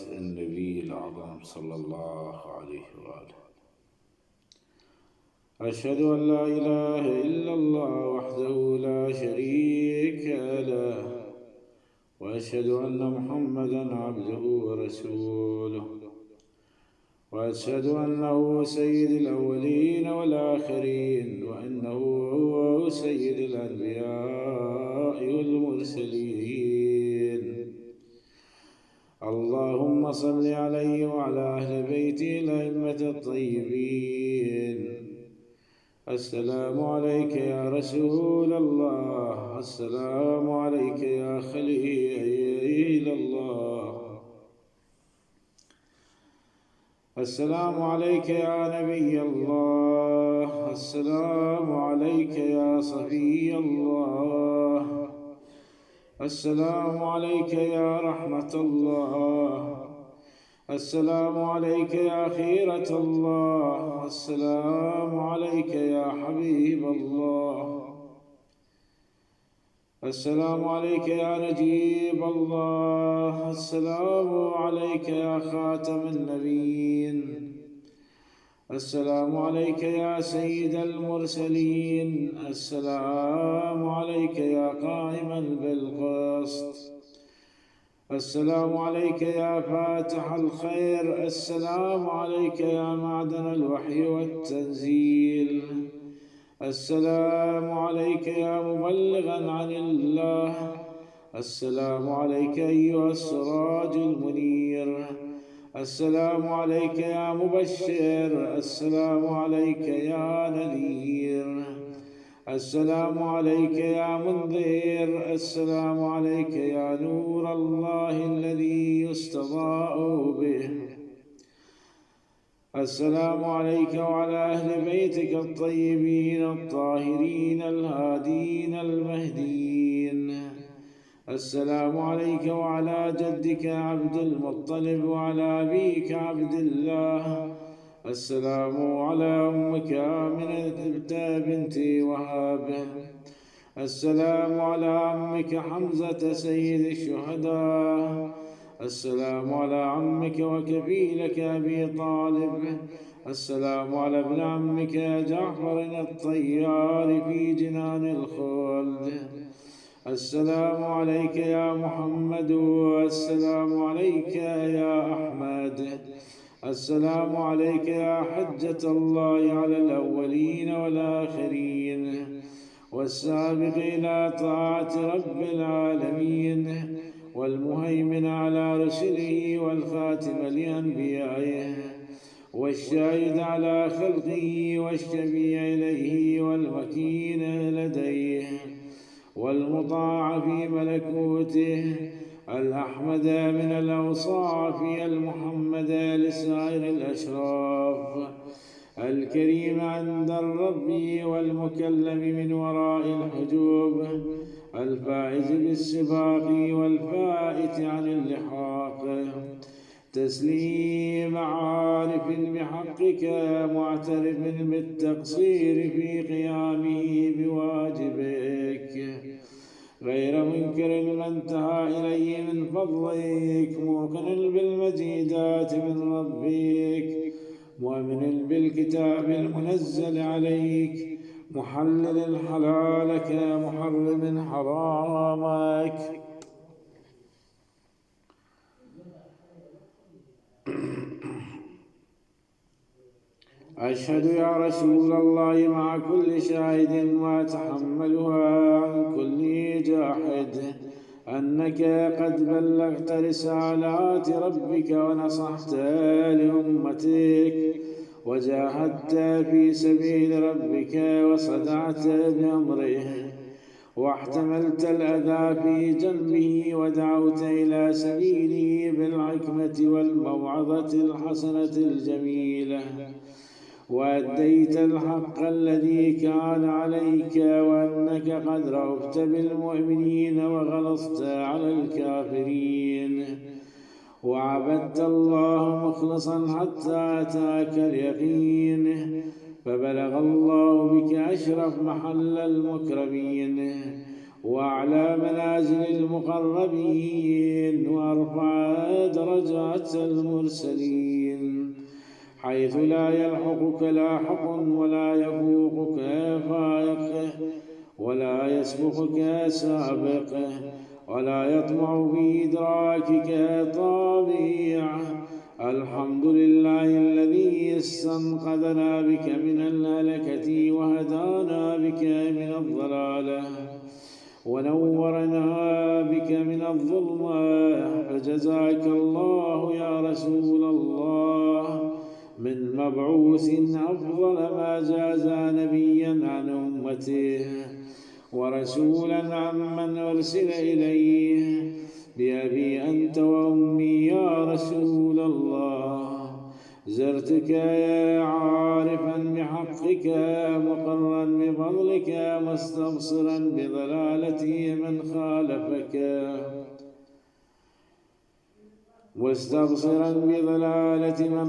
النبي الأعظم صلى الله عليه وآله. أشهد أن لا إله إلا الله وحده لا شريك له، وأشهد أن محمدًا عبده ورسوله، وأشهد أنه سيد الأولين والآخرين، وأنه هو سيد الأنبياء والمرسلين. اللهم صل عليه وعلى أهل بيته الأئمة الطيبين. السلام عليك يا رسول الله، السلام عليك يا خليل الله، السلام عليك يا نبي الله، السلام عليك يا صفي الله، السلام عليك يا رحمة الله، السلام عليك يا خيرة الله، السلام عليك يا حبيب الله، السلام عليك يا نجيب الله، السلام عليك يا خاتم النبيين، السلام عليك يا سيد المرسلين، السلام عليك يا قائما بالقسط، السلام عليك يا فاتح الخير، السلام عليك يا معدن الوحي والتنزيل، السلام عليك يا مبلغا عن الله، السلام عليك أيها السراج المنير، السلام عليك يا مبشر، السلام عليك يا نذير، السلام عليك يا منذر، السلام عليك يا نور الله الذي يستضاء به، السلام عليك وعلى أهل بيتك الطيبين الطاهرين الهادين المهديين، السلام عليك وعلى جدك عبد المطلب وعلى أبيك عبد الله، السلام على أمك آمنة بنت وهاب، السلام على عمك حمزة سيد الشهداء، السلام على عمك وكفيلك أبي طالب، السلام على ابن عمك جعفر الطيار في جنان الخلد، السلام عليك يا محمد، والسلام عليك يا أحمد، السلام عليك يا حجة الله على الأولين والآخرين والسابق إلى طاعة رب العالمين، والمهيمن على رسله والخاتم لأنبيائه، والشاهد على خلقه والشفيع إليه والمكين لديه والمطاع في ملكوته، الأحمد من الأوصاف المحمد لسائر الأشراف، الكريم عند الرب والمكلم من وراء الحجوب، الفائز بالسباق والفائت عن اللحاق، تسليم عارف بحقك معترف بالتقصير في قيامه بواجبك، غير منكر ما انتهى إليه من فضلك، موقن بالمجيدات من ربك، مؤمن بالكتاب المنزل عليك، محلل الحلال كمحرم حرامك. أشهد يا رسول الله مع كل شاهد وأتحملها عن كل جاحد أنك قد بلغت رسالات ربك ونصحت لأمتك وجاهدت في سبيل ربك وصدعت بأمره واحتملت الأذى في جنبه ودعوت إلى سبيله بالحكمة والموعظة الحسنة الجميلة، وأديت الحق الذي كان عليك، وأنك قد رأفت بالمؤمنين وغلظت على الكافرين، وعبدت الله مخلصا حتى أتاك اليقين، فبلغ الله بك أشرف محل المكرمين، وأعلى منازل المقربين وأرفع درجات المرسلين، حيث لا يلحقك لاحق ولا يفوقك فائق ولا يسبقك سابق ولا يطمع في إدراكك طامع. الحمد لله الذي استنقذنا بك من الهلكة وهدانا بك من الضلالة ونورنا بك من الظلمة. فجزاك الله يا رسول الله من مبعوث أفضل ما جازى نبيا عن أمته ورسولا عمن أرسل إليه. بأبي أنت وأمي يا رسول الله، زرتك عارفا بحقك مقرا بفضلك مستبصرا بضلالة من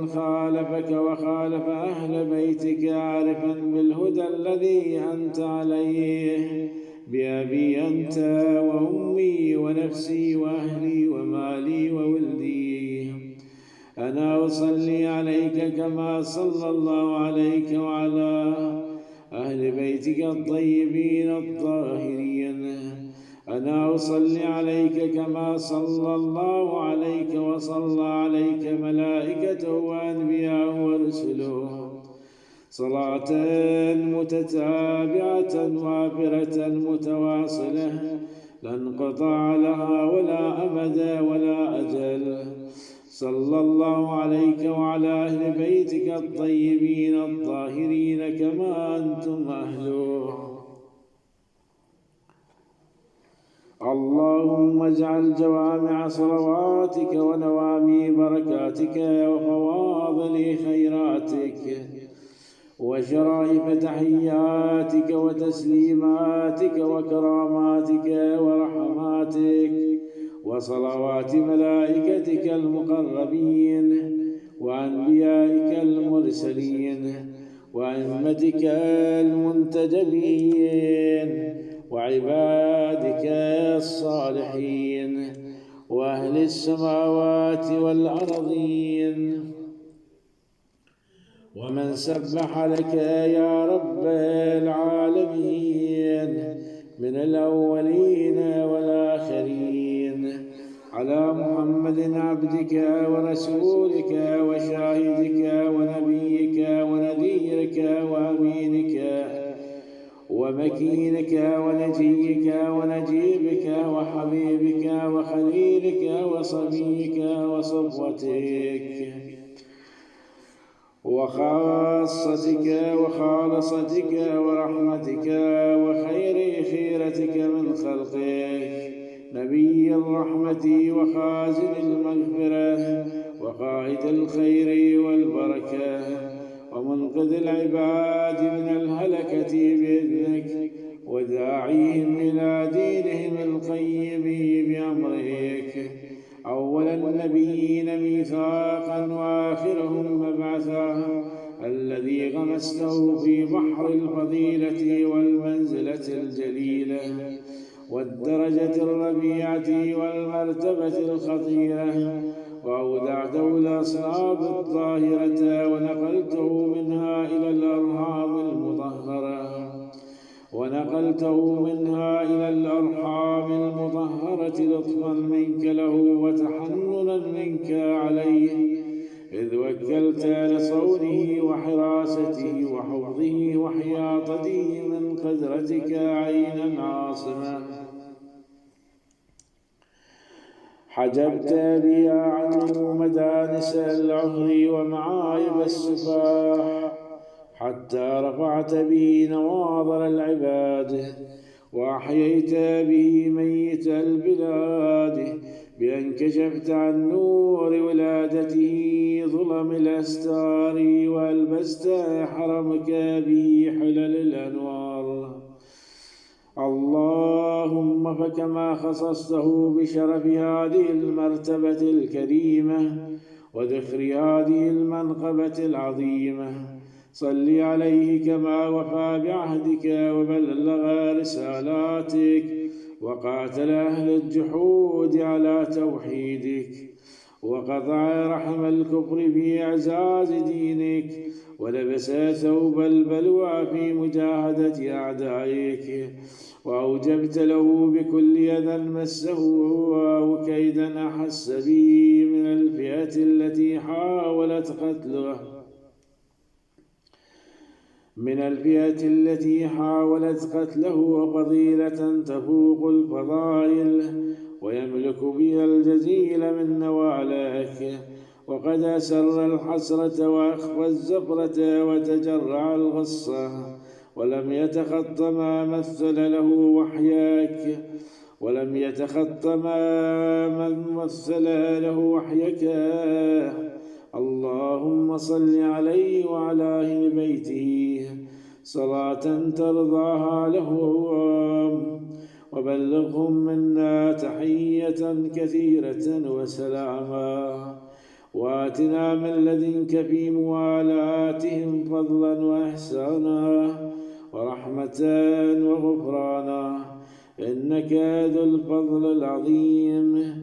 خالفك وخالف أهل بيتك، عارفا بالهدى الذي أنت عليه. بأبي أنت وأمي ونفسي وأهلي ومالي وولدي، أنا أصلي عليك كما صلى الله عليك وعلى أهل بيتك الطيبين الطاهرين. أنا أصلي عليك كما صلى الله عليك وصلى عليك ملائكته وأنبياء ورسله، صلاة متتابعة وافرة متواصلة لا انقطاع لها ولا أمد ولا أجل. صلى الله عليك وعلى أهل بيتك الطيبين الطاهرين كما أنتم أهله. اللهم اجعل جوامع صلواتك ونوامي بركاتك وفواضل خيراتك وشرائف تحياتك وتسليماتك وكراماتك ورحماتك وصلوات ملائكتك المقربين وأنبيائك المرسلين وأئمتك المنتجبين وعبادك الصالحين وأهل السماوات والأرضين، ومن سبح لك يا رب العالمين من الأولين والآخرين، على محمد عبدك ورسولك وشاهدك ونبيك ونذيرك وأمينك ومكينك ونجيك ونجيبك وحبيبك وخليلك وصبيك وصفوتك وخاصتك وخالصتك ورحمتك وخير خيرتك من خلقك، نبي الرحمة وخازن المغفرة وقائد الخير والبركة ومنقذ العباد من الهلكة بإذنك وداعيهم إلى دينهم القيم بأمرك، أول النبيين ميثاقا وآخرهم مبعثا، الذي غمسته في بحر الفضيلة والمنزلة الجليلة والدرجة الرفيعة والمرتبة الخطيرة، وأودعته الأصلاب الطاهرة ونقلته منها إلى الأرحام المطهرة لطفا منك له وتحننا منك عليه، إذ وكلت لصونه وحراسته وحفظه وحياطته من قدرتك عينا عاصمة، حجبت بها عنه مدانس العهر ومعايب السفاح، حتى رفعت به نواظر العباد وأحييت به ميت البلاد، بأن كشفت عن نور ولادته ظلم الأستار وألبست حرمك به حلل الأنوار. اللهم فكما خصصته بشرف هذه المرتبة الكريمة وذخر هذه المنقبة العظيمة، صل عليه كما وفى بعهدك وبلغ رسالاتك وقاتل أهل الجحود على توحيدك، وقطع رحم الكفر في إعزاز دينك، ولبس ثوب البلوى في مجاهدة أعدائك، وأوجبت له بكل أذى مسه وكيدا أحس به من الفئة التي حاولت قتله وفضيلة تفوق الفضائل، ويملك بها الجزيل من نوالك، وقد أسر الحسرة وأخفى الزفرة وتجرع الغصة، ولم يتخط ما مثل له وحيك. اللهم صل عليه وعلى أهل بيته صلاة ترضاها لهم، وبلغهم منا تحية كثيرة وسلاما، وآتنا من لدنك في موالاتهم فضلا وإحسانا ورحمة وغفرانا، إنك ذو الفضل العظيم.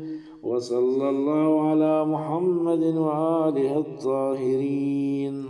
وصلى الله على محمد وآله الطاهرين.